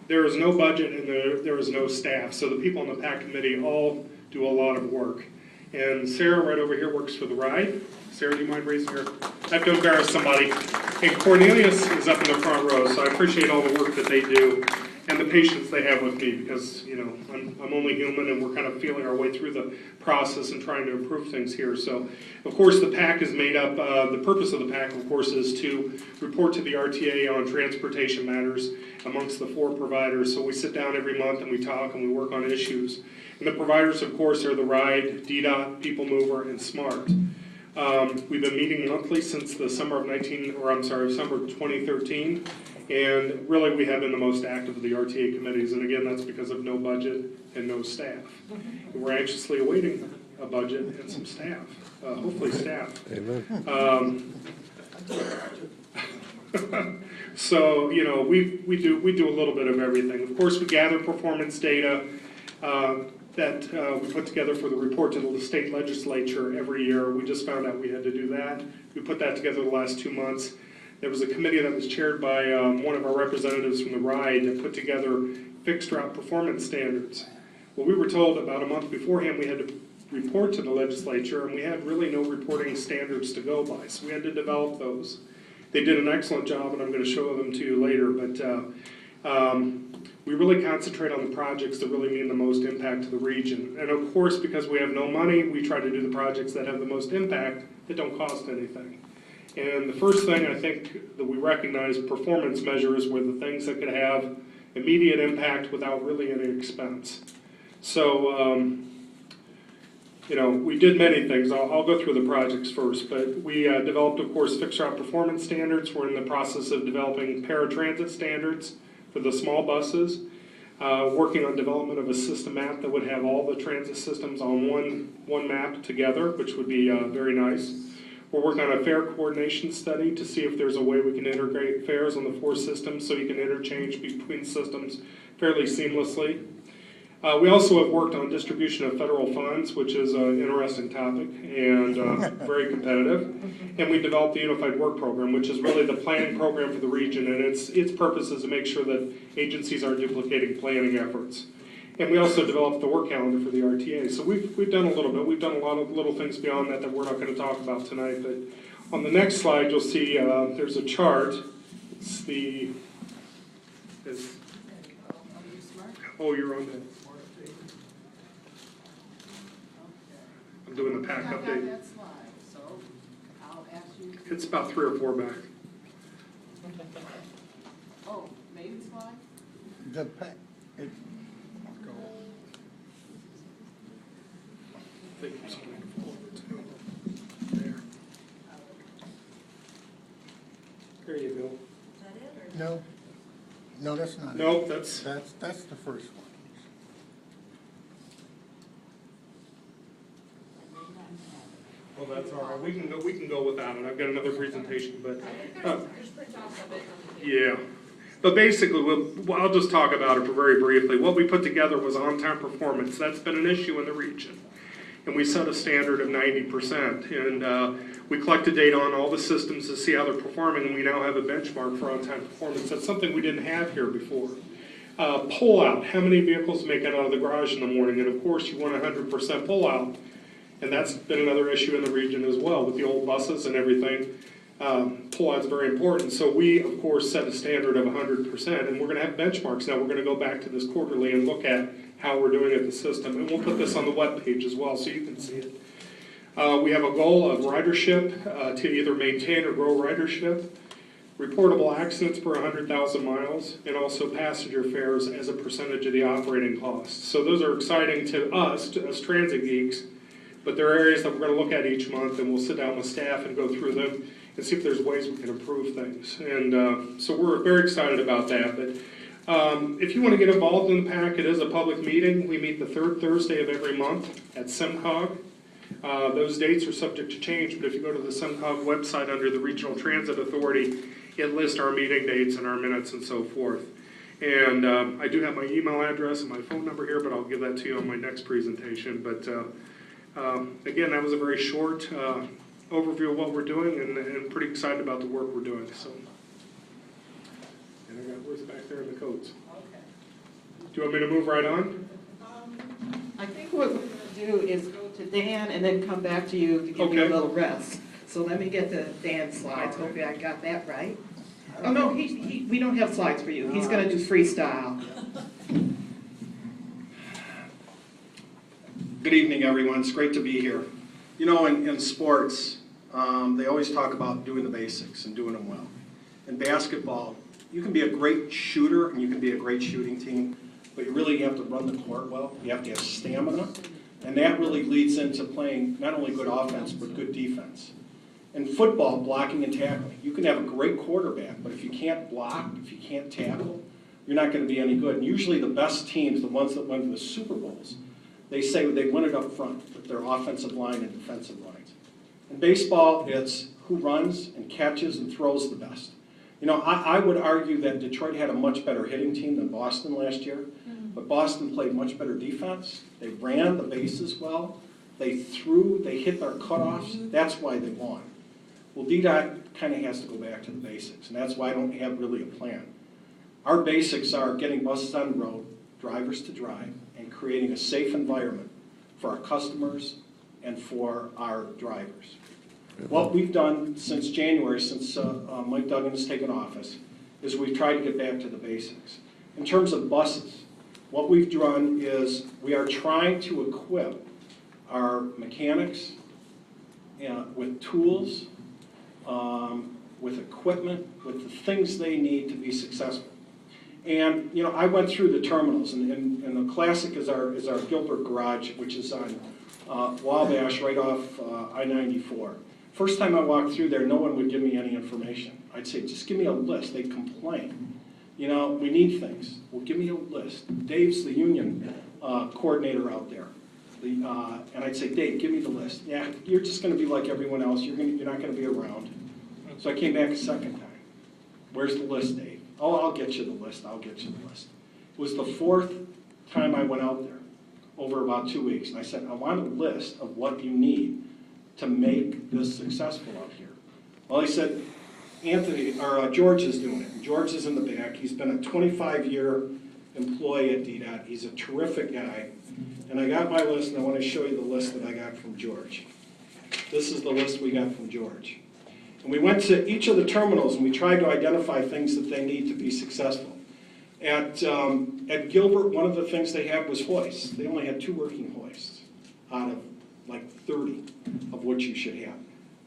there is no budget and there is no staff. So the people on the PAC committee all do a lot of work. And Sarah right over here works for the ride. Sarah, do you mind raising your, I have to embarrass somebody. And Cornelius is up in the front row, so I appreciate all the work that they do and the patience they have with me, because, you know, I'm only human and we're kind of feeling our way through the process and trying to improve things here. So, of course, the PAC is made up, the purpose of the PAC, of course, is to report to the RTA on transportation matters amongst the 4 providers. So we sit down every month and we talk and we work on issues. And the providers, of course, are the RIDE, DDOT, People Mover, and SMART. We've been meeting monthly since the summer of summer 2013. And really, we have been the most active of the RTA committees. And again, that's because of no budget and no staff. And we're anxiously awaiting a budget and some staff, hopefully staff. Amen. So, you know, we do a little bit of everything. Of course, we gather performance data that we put together for the report to the state legislature every year. We just found out we had to do that. We put that together the last 2 months. There was a committee that was chaired by one of our representatives from the RIDE that put together fixed route performance standards. Well, we were told about a month beforehand we had to report to the legislature, and we had really no reporting standards to go by, so we had to develop those. They did an excellent job, and I'm going to show them to you later, but we really concentrate on the projects that really mean the most impact to the region. And of course, because we have no money, we try to do the projects that have the most impact that don't cost anything. And the first thing I think that we recognize performance measures were the things that could have immediate impact without really any expense. So, you know, we did many things. I'll go through the projects first, but we developed, of course, fixed route performance standards. We're in the process of developing paratransit standards for the small buses, working on development of a system map that would have all the transit systems on one map together, which would be very nice. We're working on a fare coordination study to see if there's a way we can integrate fares on the 4 systems so you can interchange between systems fairly seamlessly. We also have worked on distribution of federal funds, which is an interesting topic and very competitive. And we developed the Unified Work Program, which is really the planning program for the region, and its purpose is to make sure that agencies aren't duplicating planning efforts. And we also developed the work calendar for the RTA. So we've done a little bit. We've done a lot of little things beyond that we're not going to talk about tonight. But on the next slide, you'll see there's a chart. It's the... Oh, you're on that. I'm doing the PAC update. It's about 3 or 4 back. Oh, main slide? The PAC. There you go. Is that it, or? No, that's not it. Nope, that's the first one. well, that's all right. We can go without it. I've got another presentation, but yeah. But basically, I'll just talk about it very briefly. What we put together was on-time performance. That's been an issue in the region. And we set a standard of 90%. And we collected data on all the systems to see how they're performing, and we now have a benchmark for on-time performance. That's something we didn't have here before. Pull-out, how many vehicles make it out of the garage in the morning? And of course, you want 100% pull-out. And that's been another issue in the region as well with the old buses and everything. Pull-out is very important. So we, of course, set a standard of 100%, and we're going to have benchmarks. Now we're going to go back to this quarterly and look at how we're doing at the system. And we'll put this on the web page as well so you can see it. We have a goal of ridership to either maintain or grow ridership, reportable accidents per 100,000 miles, and also passenger fares as a percentage of the operating costs. So those are exciting to us transit geeks, but there are areas that we're going to look at each month, and we'll sit down with staff and go through them and see if there's ways we can improve things. And so we're very excited about that. But if you want to get involved in the PAC, it is a public meeting. We meet the 3rd Thursday of every month at SEMCOG. Those dates are subject to change, but if you go to the SEMCOG website under the Regional Transit Authority, it lists our meeting dates and our minutes and so forth. And I do have my email address and my phone number here, but I'll give that to you on my next presentation. But again, that was a very short overview of what we're doing, and pretty excited about the work we're doing. So, and I got where's it back there in the codes? Okay. Do you want me to move right on? I think what we're gonna do is go to Dan and then come back to you to give you a Okay. little rest. So let me get to Dan's slides, hopefully I got that right. Oh, no, we don't have slides for you, he's gonna do freestyle. Good evening, everyone. It's great to be here. You know, in sports, they always talk about doing the basics and doing them well. In basketball, you can be a great shooter and you can be a great shooting team, but you really have to run the court well. You have to have stamina, and that really leads into playing not only good offense, but good defense. In football, blocking and tackling, you can have a great quarterback, but if you can't block, if you can't tackle, you're not going to be any good. And usually the best teams, the ones that went to the Super Bowls, they say they win it up front with their offensive line and defensive lines. In baseball, it's who runs and catches and throws the best. You know, I would argue that Detroit had a much better hitting team than Boston last year, but Boston played much better defense. They ran the bases well. They threw, they hit their cutoffs. That's why they won. Well, DDOT kind of has to go back to the basics, and that's why I don't have really a plan. Our basics are getting buses on the road, drivers to drive, and creating a safe environment for our customers and for our drivers. What we've done since January, since Mike Duggan has taken office, is we've tried to get back to the basics. In terms of buses, what we've done is we are trying to equip our mechanics with tools, with equipment, with the things they need to be successful. And, you know, I went through the terminals, and the classic is our Gilbert garage, which is on Wabash, right off I-94. First time I walked through there, no one would give me any information. I'd say, just give me a list. They'd complain. You know, we need things. Well, give me a list. Dave's the union coordinator out there. And I'd say, Dave, give me the list. Yeah, you're just going to be like everyone else. You're not going to be around. So I came back a second time. Where's the list, Dave? Oh, I'll get you the list. I'll get you the list. It was the fourth time I went out there over about 2 weeks. And I said, I want a list of what you need to make this successful out here. Well, he said, George is doing it. George is in the back. He's been a 25-year employee at DDOT. He's a terrific guy. And I got my list, and I want to show you the list that I got from George. This is the list we got from George. And we went to each of the terminals, and we tried to identify things that they need to be successful. At Gilbert, one of the things they had was hoists. They only had 2 working hoists out of like 30 of what you should have.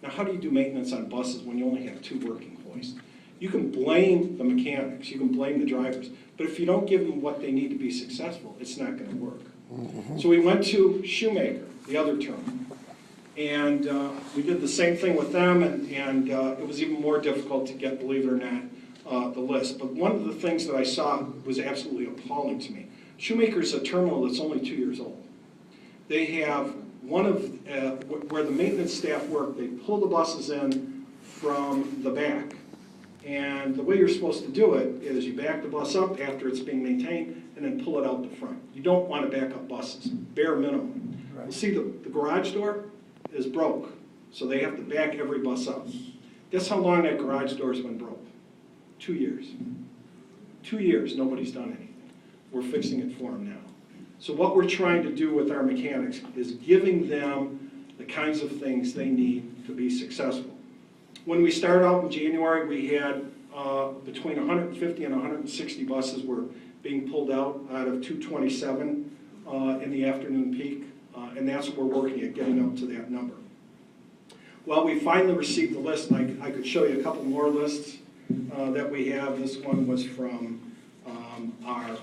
Now, how do you do maintenance on buses when you only have 2 working hoists? You can blame the mechanics, you can blame the drivers, but if you don't give them what they need to be successful, it's not going to work. So we went to Shoemaker, the other terminal, and we did the same thing with them, and it was even more difficult to get, believe it or not, the list. But one of the things that I saw was absolutely appalling to me. Shoemaker's a terminal that's only 2 years old. They have one of, where the maintenance staff work, they pull the buses in from the back. And the way you're supposed to do it is you back the bus up after it's being maintained and then pull it out the front. You don't want to back up buses, bare minimum. Right. You see the garage door is broke, so they have to back every bus up. Guess how long that garage door's been broke? 2 years. 2 years, nobody's done anything. We're fixing it for them now. So what we're trying to do with our mechanics is giving them the kinds of things they need to be successful. When we started out in January, we had between 150 and 160 buses were being pulled out of 227 in the afternoon peak, and that's what we're working at, getting up to that number. Well, we finally received the list, and I could show you a couple more lists that we have. This one was from our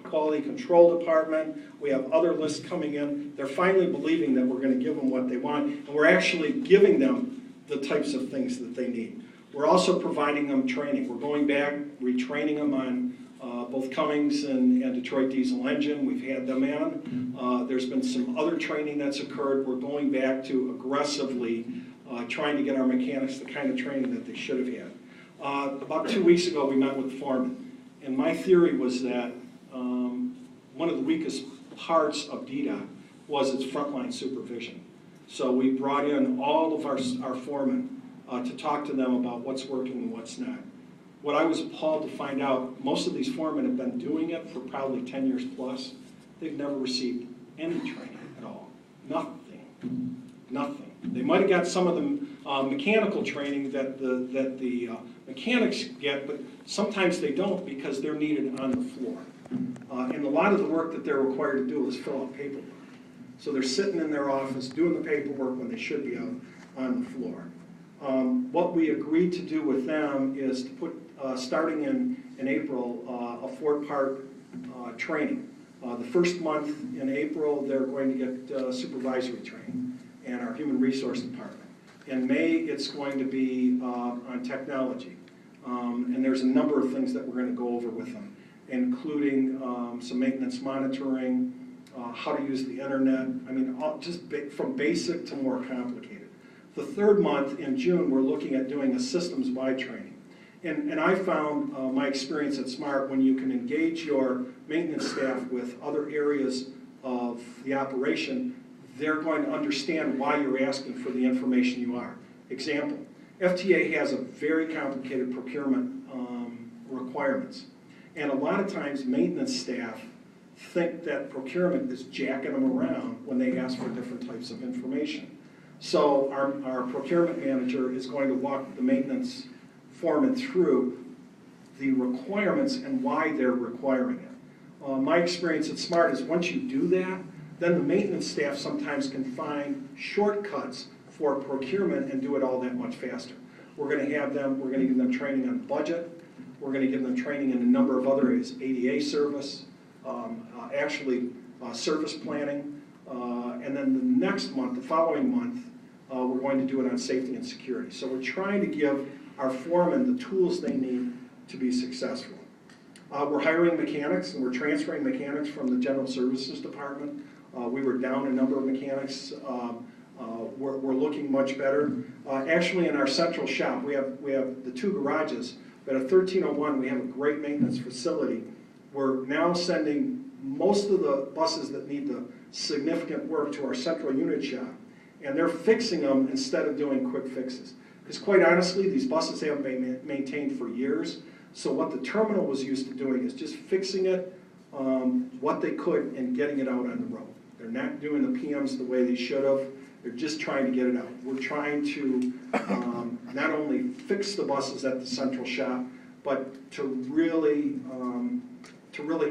quality control department. We have other lists coming in. They're finally believing that we're going to give them what they want, and we're actually giving them the types of things that they need. We're also providing them training. We're going back, retraining them on both Cummins and Detroit diesel engine. We've had them in. There's been some other training that's occurred. We're going back to aggressively trying to get our mechanics the kind of training that they should have had. About 2 weeks ago, we met with the foreman, and my theory was that one of the weakest parts of DDOT was its frontline supervision. So we brought in all of our foremen to talk to them about what's working and what's not. what I was appalled to find out, most of these foremen have been doing it for probably 10 years plus. They've never received any training at all. Nothing. Nothing. They might have got some of the mechanical training that the mechanics get, but sometimes they don't because they're needed on the floor. And a lot of the work that they're required to do is fill out paperwork. So they're sitting in their office doing the paperwork when they should be out on the floor. What we agreed to do with them is to put, starting in April, a 4-part training. The first month in April, they're going to get supervisory training and our human resource department. In May, it's going to be on technology. And there's a number of things that we're going to go over with them, including some maintenance monitoring, how to use the internet. I mean, just from basic to more complicated. The third month in June, we're looking at doing a systems-wide training. And I found my experience at SMART, when you can engage your maintenance staff with other areas of the operation, they're going to understand why you're asking for the information you are. Example, FTA has a very complicated procurement requirements. And a lot of times maintenance staff think that procurement is jacking them around when they ask for different types of information. So our procurement manager is going to walk the maintenance foreman through the requirements and why they're requiring it. My experience at SMART is once you do that, then the maintenance staff sometimes can find shortcuts for procurement and do it all that much faster. We're going to give them training on budget. We're going to give them training in a number of other areas, ADA service, service planning, and then the next month, the following month, we're going to do it on safety and security. So we're trying to give our foremen the tools they need to be successful. We're hiring mechanics, and we're transferring mechanics from the General Services Department. We were down a number of mechanics. We're looking much better. Actually, in our central shop, we have the 2 garages, but at 1301, we have a great maintenance facility. We're now sending most of the buses that need the significant work to our central unit shop, and they're fixing them instead of doing quick fixes. Because quite honestly, these buses haven't been maintained for years, so what the terminal was used to doing is just fixing it, what they could, and getting it out on the road. They're not doing the PMs the way they should have. They're just trying to get it out. We're trying to not only fix the buses at the central shop, but to really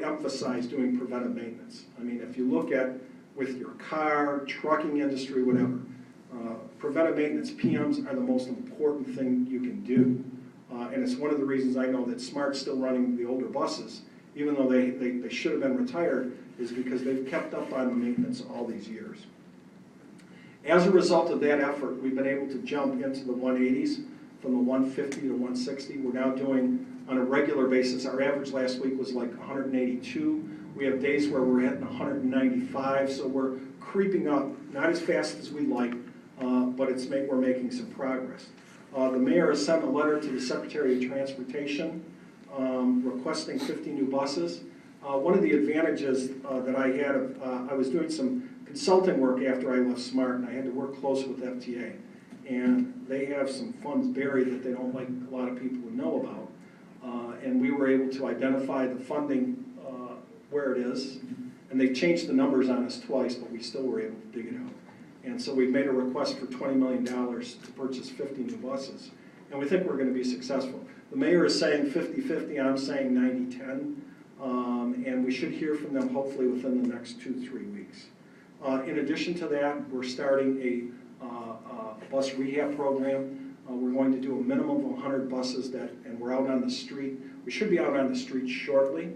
emphasize doing preventive maintenance. I mean, if you look at with your car, trucking industry, whatever, preventive maintenance, PMs are the most important thing you can do. And it's one of the reasons I know that SMART's still running the older buses, even though they should have been retired, is because they've kept up on the maintenance all these years. As a result of that effort, we've been able to jump into the 180s from the 150 to 160. We're now doing, on a regular basis, our average last week was like 182. We have days where we're hitting 195, so we're creeping up, not as fast as we'd like, but we're making some progress. The mayor has sent a letter to the Secretary of Transportation requesting 50 new buses. One of the advantages that I had, I was doing some consulting work after I left SMART, and I had to work close with FTA. And they have some funds buried that they don't like a lot of people to know about. And we were able to identify the funding where it is. And they've changed the numbers on us twice, but we still were able to dig it out. And so we've made a request for $20 million to purchase 50 new buses. And we think we're going to be successful. The mayor is saying 50-50, I'm saying 90-10. And we should hear from them hopefully within the next 2-3 weeks. In addition to that, we're starting a bus rehab program. We're going to do a minimum of 100 buses and we're out on the street. We should be out on the street shortly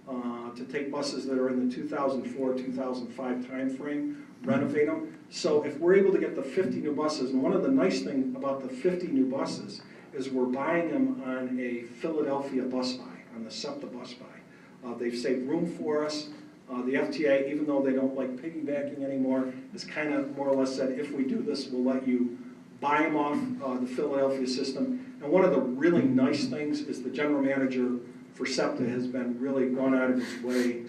to take buses that are in the 2004-2005 timeframe, renovate them. So if we're able to get the 50 new buses, and one of the nice things about the 50 new buses is we're buying them on a Philadelphia bus buy, on the SEPTA bus buy. They've saved room for us. The FTA, even though they don't like piggybacking anymore, has kind of more or less said, if we do this, we'll let you buy them off the Philadelphia system. And one of the really nice things is the general manager for SEPTA has been really gone out of his way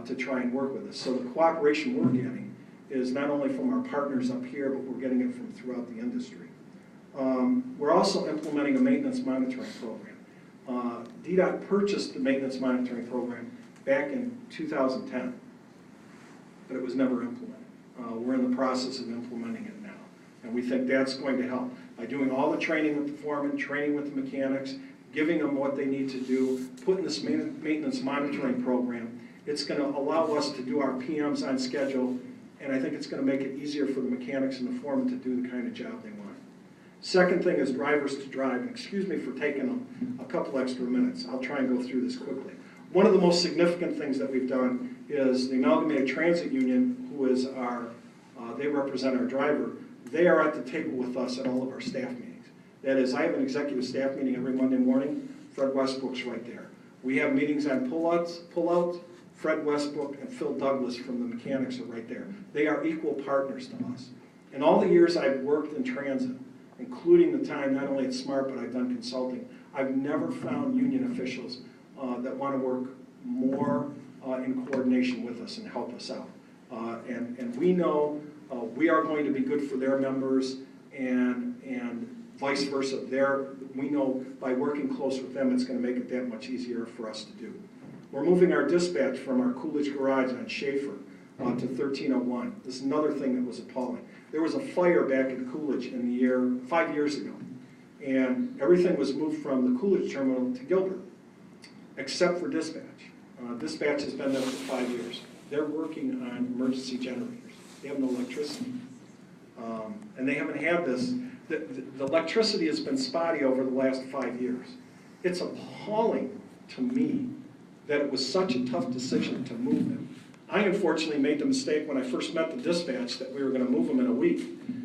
to try and work with us. So the cooperation we're getting is not only from our partners up here, but we're getting it from throughout the industry. We're also implementing a maintenance monitoring program. DDOT purchased the maintenance monitoring program back in 2010, but it was never implemented. We're in the process of implementing it now, and we think that's going to help by doing all the training with the foreman, training with the mechanics, giving them what they need to do, putting this maintenance monitoring program. It's going to allow us to do our PMs on schedule, and I think it's going to make it easier for the mechanics and the foreman to do the kind of job they want. Second thing is drivers to drive, and excuse me for taking a couple extra minutes. I'll try and go through this quickly. One of the most significant things that we've done is the Amalgamated Transit Union, who is they represent our driver. They are at the table with us at all of our staff meetings. That is, I have an executive staff meeting every Monday morning. Fred Westbrook's right there. We have meetings on pullouts. Fred Westbrook and Phil Douglas from the mechanics are right there. They are equal partners to us. In all the years I've worked in transit, including the time not only at SMART, but I've done consulting, I've never found union officials that want to work more in coordination with us and help us out. And we know we are going to be good for their members and vice versa. We know by working close with them, it's going to make it that much easier for us to do. We're moving our dispatch from our Coolidge garage on Schaefer to 1301. This is another thing that was appalling. There was a fire back in Coolidge in the year 5 years ago, and everything was moved from the Coolidge terminal to Gilbert, except for dispatch. Dispatch has been there for 5 years. They're working on emergency generators. They have no electricity. And they haven't had this. The electricity has been spotty over the last 5 years. It's appalling to me that it was such a tough decision to move them. I unfortunately made the mistake when I first met the dispatch that we were going to move them in a week.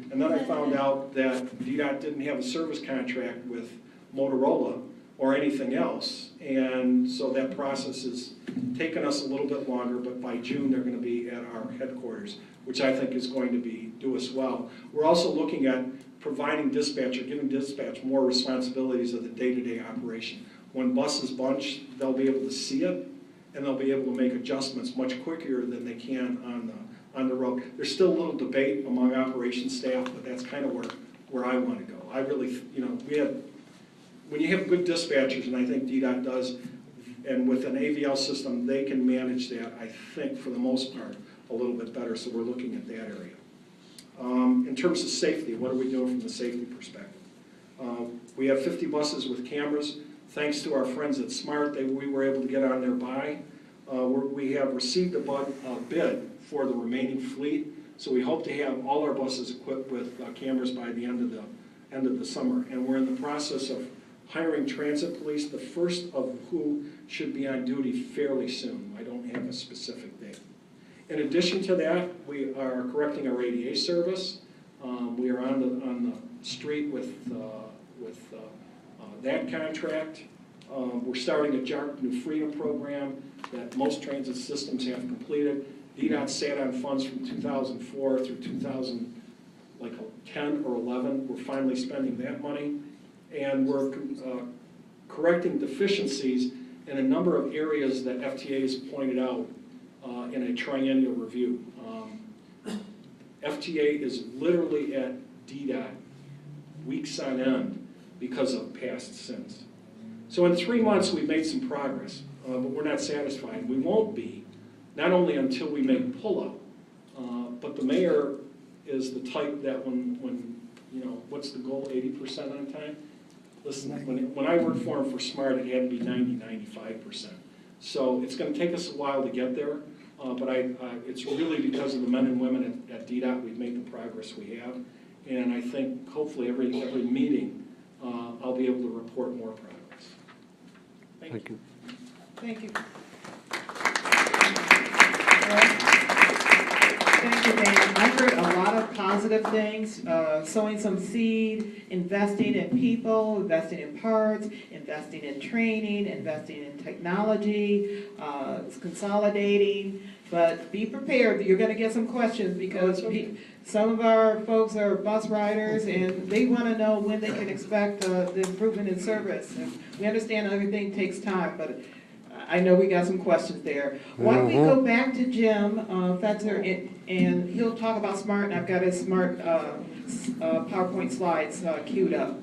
And then I found out that DDOT didn't have a service contract with Motorola or anything else. And so that process has taken us a little bit longer, but by June they're going to be at our headquarters, which I think is going to do us well. We're also looking at providing dispatch or giving dispatch more responsibilities of the day-to-day operation. When buses bunch, they'll be able to see it, and they'll be able to make adjustments much quicker than they can on the road. There's still a little debate among operations staff, but that's kind of where I want to go. I really, when you have good dispatchers, and I think DDOT does, and with an AVL system, they can manage that, I think, for the most part, a little bit better, so we're looking at that area. In terms of safety, what are we doing from the safety perspective? We have 50 buses with cameras. Thanks to our friends at SMART, we were able to get on their buy. We have received a bid for the remaining fleet, so we hope to have all our buses equipped with cameras by the end of the summer. And we're in the process of hiring transit police, the first of who should be on duty fairly soon. I don't have a specific date. In addition to that, we are correcting our ADA service. We are on the street with that contract. We're starting a JARC New Freedom program that most transit systems have completed. DDOT sat on funds from 2004 through 2010 or 11. We're finally spending that money. And we're correcting deficiencies in a number of areas that FTA has pointed out in a triennial review. FTA is literally at DDOT weeks on end because of past sins. So in 3 months we've made some progress, but we're not satisfied. We won't be, not only until we make pull-out, but the mayor is the type that when what's the goal, 80% on time? Listen, when I worked for him for SMART, it had to be 90-95%. So it's going to take us a while to get there, but it's really because of the men and women at DDOT we've made the progress we have. And I think hopefully every meeting I'll be able to report more progress. Thank you. Thank you. Thank you, Dan. I've heard a lot of positive things, sowing some seed, investing in people, investing in parts, investing in training, investing in technology, consolidating, but be prepared. You're going to get some questions because some of our folks are bus riders and they want to know when they can expect the improvement in service. And we understand everything takes time, but I know we got some questions there. Why don't we go back to Jim Fetzer, and he'll talk about SMART, and I've got his SMART PowerPoint slides queued up. All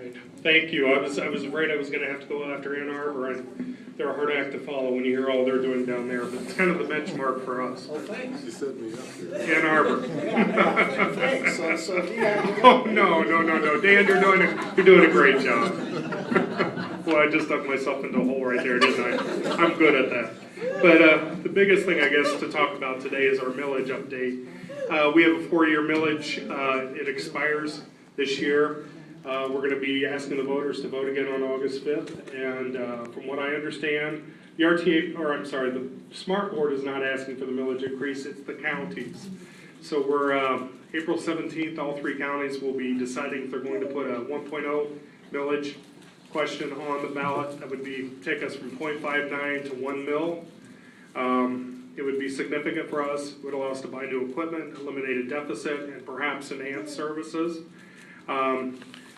right. Thank you. I was afraid I was going to have to go after Ann Arbor, and they're a hard act to follow when you hear all they're doing down there. But it's kind of the benchmark for us. Oh, thanks. You set me up here. Ann Arbor. Thanks. So yeah. Oh, no. Dan, you're doing a great job. Well, I just dug myself into a hole right there, didn't I? I'm good at that. But the biggest thing, I guess, to talk about today is our millage update. We have a 4-year millage. It expires this year. We're going to be asking the voters to vote again on August 5th. And from what I understand, the Smart Board is not asking for the millage increase. It's the counties. So we're April 17th, all 3 counties will be deciding if they're going to put a 1.0 millage question on the ballot. That would take us from 0.59 to 1 mil. It would be significant for us. It would allow us to buy new equipment, eliminate a deficit, and perhaps enhance services.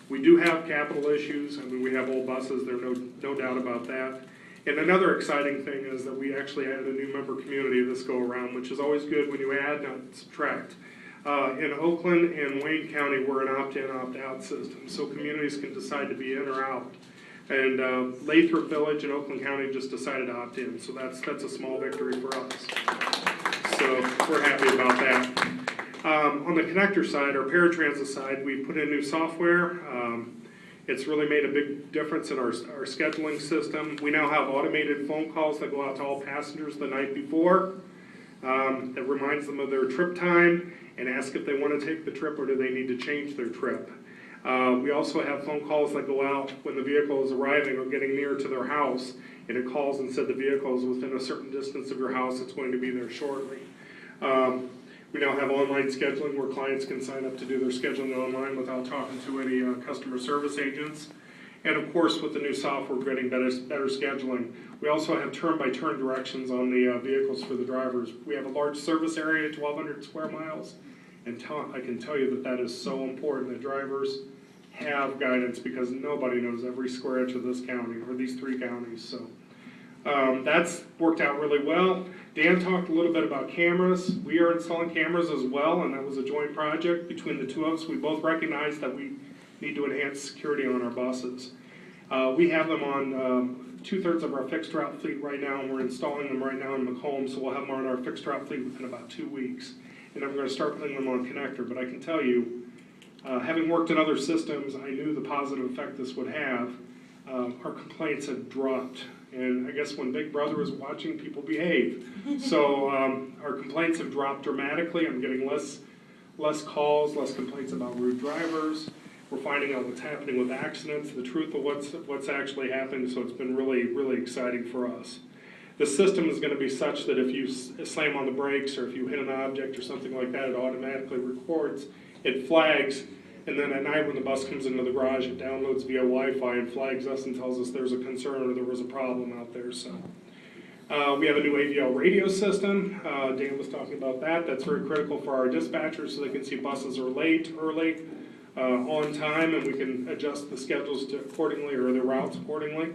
We do have capital issues. I mean, we have old buses. There's no doubt about that. And another exciting thing is that we actually added a new member community this go around, which is always good when you add, not subtract. In Oakland and Wayne County, we're an opt-in, opt-out system, so communities can decide to be in or out. And Latham Village in Oakland County just decided to opt in, so that's a small victory for us. So we're happy about that. On the connector side, or paratransit side, we put in new software. It's really made a big difference in our scheduling system. We now have automated phone calls that go out to all passengers the night before. That reminds them of their trip time and ask if they want to take the trip or do they need to change their trip. We also have phone calls that go out when the vehicle is arriving or getting near to their house, and it calls and said the vehicle is within a certain distance of your house, it's going to be there shortly. We now have online scheduling where clients can sign up to do their scheduling online without talking to any customer service agents. And of course, with the new software, we're getting better scheduling. We also have turn-by-turn directions on the vehicles for the drivers. We have a large service area, 1,200 square miles, and I can tell you that is so important that drivers have guidance because nobody knows every square inch of this county or these 3 counties. So that's worked out really well. Dan talked a little bit about cameras. We are installing cameras as well, and that was a joint project between the 2 of us. We both recognize that we need to enhance security on our buses. We have them on 2/3 of our fixed route fleet right now, and we're installing them right now in Macomb, so we'll have them on our fixed route fleet within about 2 weeks. And I'm going to start putting them on connector, but I can tell you, having worked in other systems, I knew the positive effect this would have. Our complaints have dropped, and I guess when Big Brother is watching, people behave. So our complaints have dropped dramatically. I'm getting less calls, less complaints about rude drivers. We're finding out what's happening with accidents, the truth of what's actually happening, so it's been really, really exciting for us. The system is going to be such that if you slam on the brakes or if you hit an object or something like that, it automatically records, it flags, and then at night when the bus comes into the garage, it downloads via Wi-Fi and flags us and tells us there's a concern or there was a problem out there. So we have a new AVL radio system. Dan was talking about that. That's very critical for our dispatchers so they can see buses are late, early, on time, and we can adjust the schedules accordingly or the routes accordingly.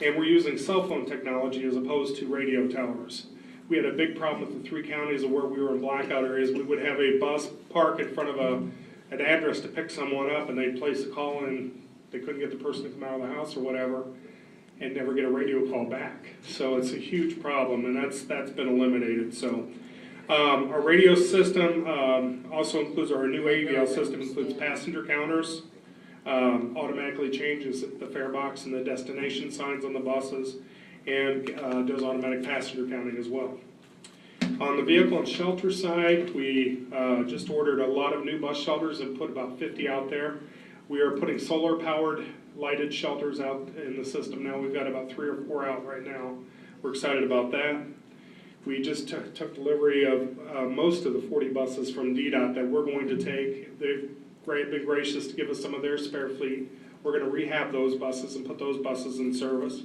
And we're using cell phone technology as opposed to radio towers. We had a big problem with the 3 counties of where we were in blackout areas. We would have a bus park in front of an address to pick someone up, and they'd place a call in. They couldn't get the person to come out of the house or whatever, and never get a radio call back. So it's a huge problem, and that's been eliminated. So our radio system also includes our new AVL system, includes passenger counters. Automatically changes the fare box and the destination signs on the buses, and does automatic passenger counting as well. On the vehicle and shelter side, we just ordered a lot of new bus shelters and put about 50 out there. We are putting solar-powered lighted shelters out in the system now. We've got about 3 or 4 out right now. We're excited about that. We just took delivery of most of the 40 buses from DDOT that we're going to take. They've been gracious to give us some of their spare fleet. We're going to rehab those buses and put those buses in service.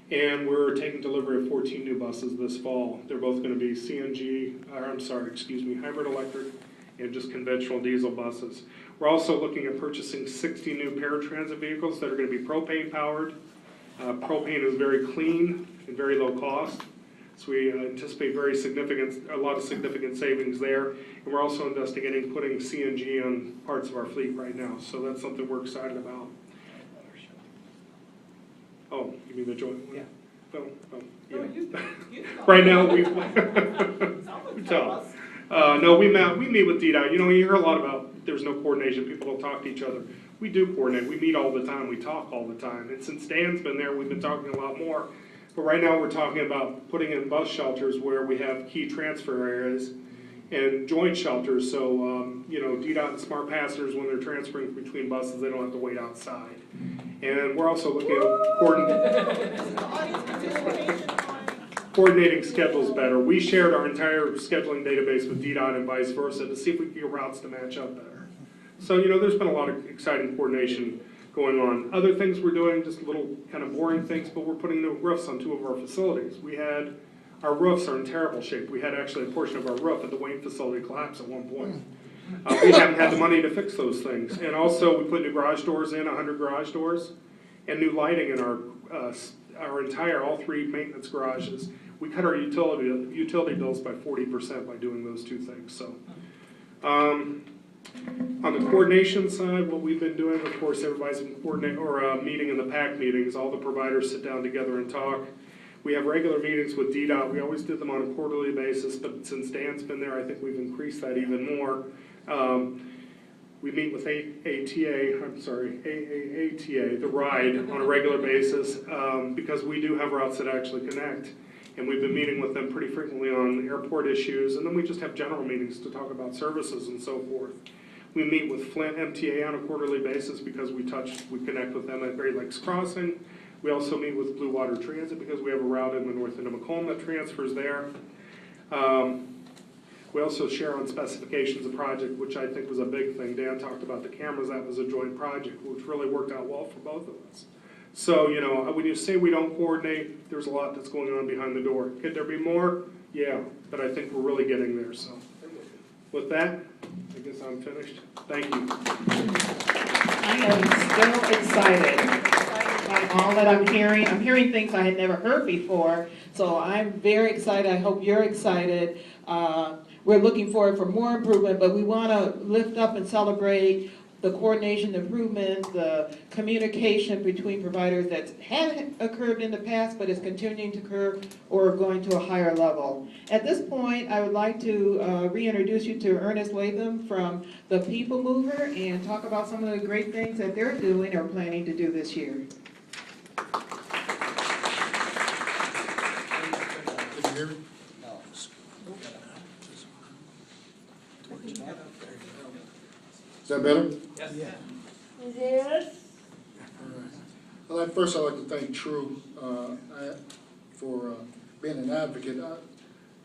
And we're taking delivery of 14 new buses this fall. They're both going to be hybrid electric and just conventional diesel buses. We're also looking at purchasing 60 new paratransit vehicles that are going to be propane powered. Propane is very clean and very low cost. So we anticipate a lot of significant savings there. And we're also investigating putting CNG on parts of our fleet right now. So that's something we're excited about. You mean the joint one? Yeah. Well, No, yeah. Right now, we talk. No, we meet with DDOT. You know, you hear a lot about there's no coordination, people don't talk to each other. We do coordinate, we meet all the time, we talk all the time. And since Dan's been there, we've been talking a lot more. But right now, we're talking about putting in bus shelters where we have key transfer areas and joint shelters. So, you know, DDOT and smart passengers, when they're transferring between buses, they don't have to wait outside. And we're also looking at coordinating schedules better. We shared our entire scheduling database with DDOT and vice versa to see if we could get routes to match up better. So, you know, there's been a lot of exciting coordination going on. Other things we're doing, just little kind of boring things, but we're putting new roofs on 2 of our facilities. Our roofs are in terrible shape. We had actually a portion of our roof at the Wayne facility collapse at one point. We haven't had the money to fix those things. And also, we put new garage doors in, 100 garage doors, and new lighting in our entire, all 3 maintenance garages. We cut our utility bills by 40% by doing those 2 things. So, on the coordination side, what we've been doing, of course, everybody's been meeting in the PAC meetings. All the providers sit down together and talk. We have regular meetings with DDOT. We always did them on a quarterly basis, but since Dan's been there, I think we've increased that even more. We meet with AATA, the RIDE, on a regular basis because we do have routes that actually connect. And we've been meeting with them pretty frequently on airport issues, and then we just have general meetings to talk about services and so forth. We meet with Flint MTA on a quarterly basis because we connect with them at Great Lakes Crossing. We also meet with Blue Water Transit because we have a route in the north end of Macomb that transfers there. We also share on specifications of project, which I think was a big thing. Dan talked about the cameras. That was a joint project, which really worked out well for both of us. So, you know, when you say we don't coordinate, there's a lot that's going on behind the door. Could there be more? Yeah, but I think we're really getting there. So with that, I guess I'm finished. Thank you. I am still excited by all that I'm hearing. I'm hearing things I had never heard before, so I'm very excited. I hope you're excited. We're looking forward for more improvement, but we want to lift up and celebrate the coordination improvement, the communication between providers that had occurred in the past but is continuing to occur or going to a higher level. At this point, I would like to reintroduce you to Ernest Latham from the People Mover and talk about some of the great things that they're doing or planning to do this year. Is that better? Yes. Yes. All right. First, I'd like to thank True for being an advocate.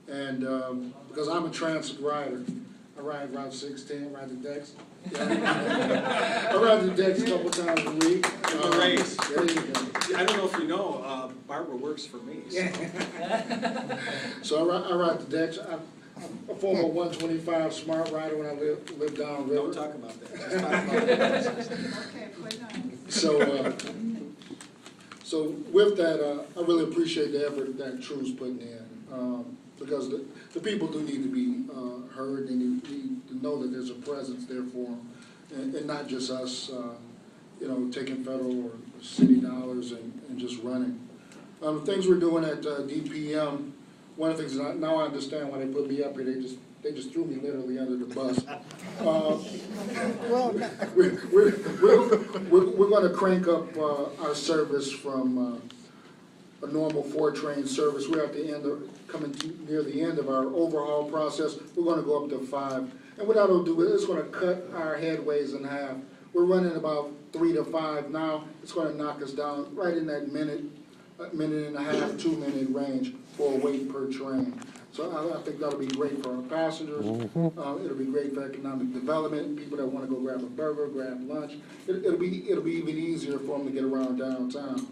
Because I'm a transit rider. I ride Route 16, ride the decks. I ride the decks a couple times a week. In the race. There you go. I don't know if you know, Barbara works for me. So I ride the decks. I'm a former 125 smart rider when I lived downriver. Don't talk about that. Just talk about that. So with that, I really appreciate the effort that True's putting in, because the people do need to be heard, and need to know that there's a presence there for them, and not just us, taking federal or city dollars and just running. The things we're doing at DPM. One of the things that now I understand why they put me up here. They just threw me literally under the bus. We're going to crank up our service from a normal 4-train service. We're at the end coming near the end of our overhaul process. We're going to go up to 5, and what that'll do is it's going to cut our headways in half. We're running about 3 to 5 now. It's going to knock us down right in that minute and a half, 2-minute range for a weight per train. So I think that'll be great for our passengers. It'll be great for economic development, people that want to go grab a burger, grab lunch. It'll be even easier for them to get around downtown.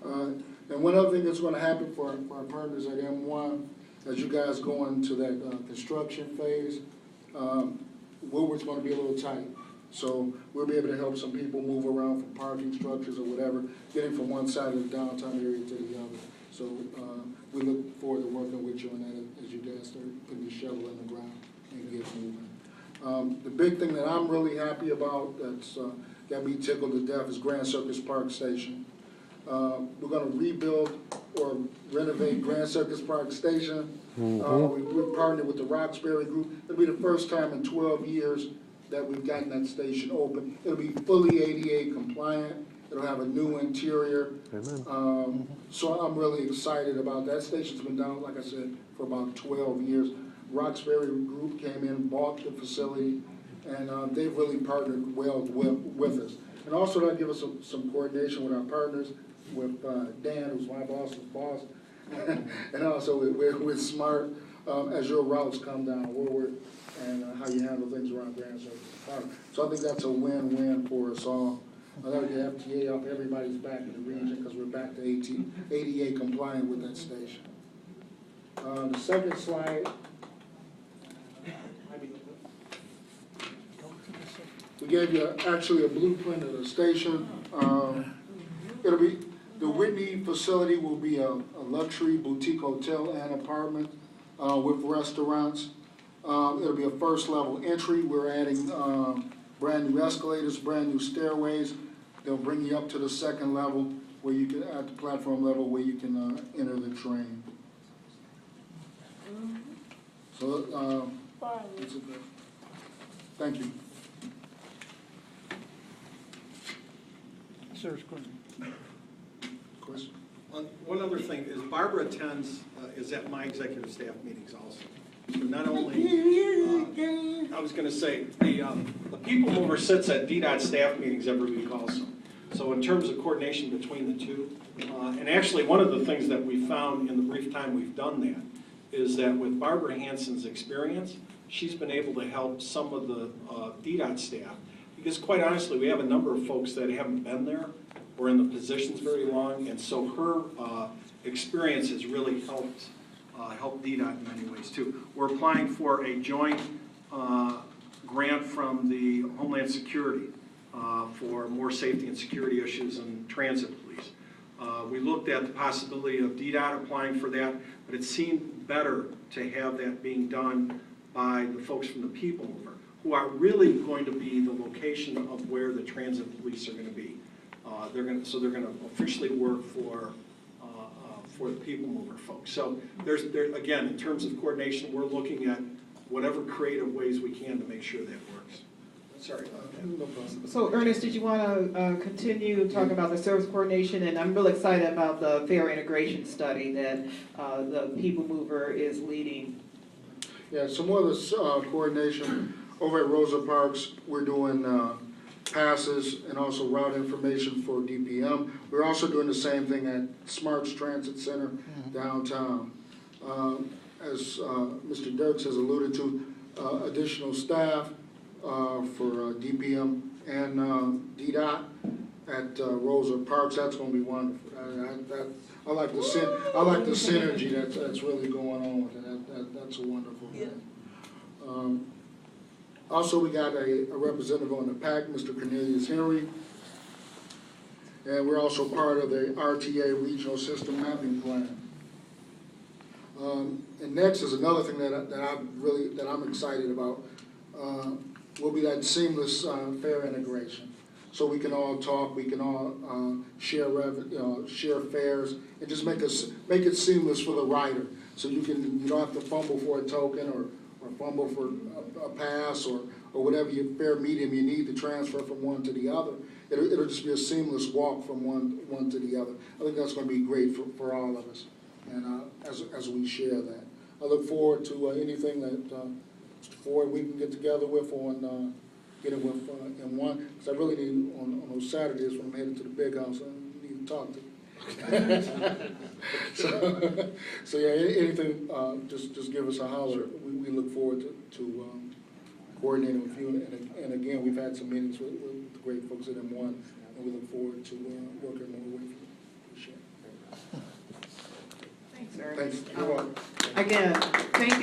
And one other thing that's going to happen for our partners at M1, as you guys go into that construction phase, Woodward's going to be a little tight. So we'll be able to help some people move around from parking structures or whatever, getting from one side of the downtown area to the other. So we look forward to working with you on that as you guys start putting the shovel in the ground and get moving. The big thing that I'm really happy about that's got me tickled to death is Grand Circus Park Station. We're gonna rebuild or renovate Grand Circus Park Station. We partnered with the Roxbury Group. It'll be the first time in 12 years that we've gotten that station open. It'll be fully ADA compliant. It'll have a new interior. So I'm really excited about that. Station's been down, like I said, for about 12 years. Roxbury Group came in, bought the facility, and they've really partnered well with us. And also that'll give us some coordination with our partners, with Dan, who's my boss's boss, and also with Smart, as your routes come down Woodward, and how you handle things around Grand Circus Park. So I think that's a win-win for us all. I'll get FTA off everybody's back in the region, because we're back to ADA compliant with that station. The second slide. We gave you actually a blueprint of the station. It'll be, the Whitney facility will be a luxury boutique hotel and apartment with restaurants. It'll be a first level entry. We're adding brand new escalators, brand new stairways. They'll bring you up to the second level where you can, at the platform level, where you can enter the train. So, that's it. Thank you. Sir, question. Question? One other thing is Barbara attends, is at my executive staff meetings also. So not only, I was gonna say, the people mover sits at DDOT staff meetings every week also. So in terms of coordination between the two, and actually one of the things that we found in the brief time we've done that is that with Barbara Hansen's experience, she's been able to help some of the DDOT staff. Because quite honestly, we have a number of folks that haven't been there or in the positions very long, and so her experience has really helped DDOT in many ways too. We're applying for a joint grant from the Homeland Security for more safety and security issues in transit police. We looked at the possibility of DDOT applying for that, but it seemed better to have that being done by the folks from the People Mover, who are really going to be the location of where the transit police are going to be. They're going to officially work for the People Mover folks. So there's again, in terms of coordination, we're looking at whatever creative ways we can to make sure that works. Sorry about that. No problem. So Ernest, did you want to continue talking about the service coordination? And I'm really excited about the fare integration study that the People Mover is leading. Yeah, some more of this coordination over at Rosa Parks. We're doing passes and also route information for DPM. We're also doing the same thing at Smarts Transit Center downtown. As Mr. Dirks has alluded to, additional staff for DPM and DDOT at Rosa Parks. That's going to be wonderful. I like the synergy that's really going on with it. That's a wonderful thing. Also, we got a representative on the PAC, Mr. Cornelius Henry, and we're also part of the RTA Regional System Mapping Plan. And next is another thing that I'm excited about. Will be that seamless fare integration, so we can all talk, we can all share fares, and just make it seamless for the rider. So you don't have to fumble for a token or fumble for a pass or whatever your fare medium you need to transfer from one to the other. It'll just be a seamless walk from one to the other. I think that's going to be great for all of us, and as we share that. I look forward to anything that Mr. Ford we can get together with on getting with M1, because I really need on those Saturdays when I'm headed to the big house, I need to talk to you. So yeah, anything, just give us a holler. We look forward to coordinating with you, and again, we've had some meetings with the great folks at M1, and we look forward to working more with you. Thanks, Ernest. Thanks. You're welcome. Again, thank you.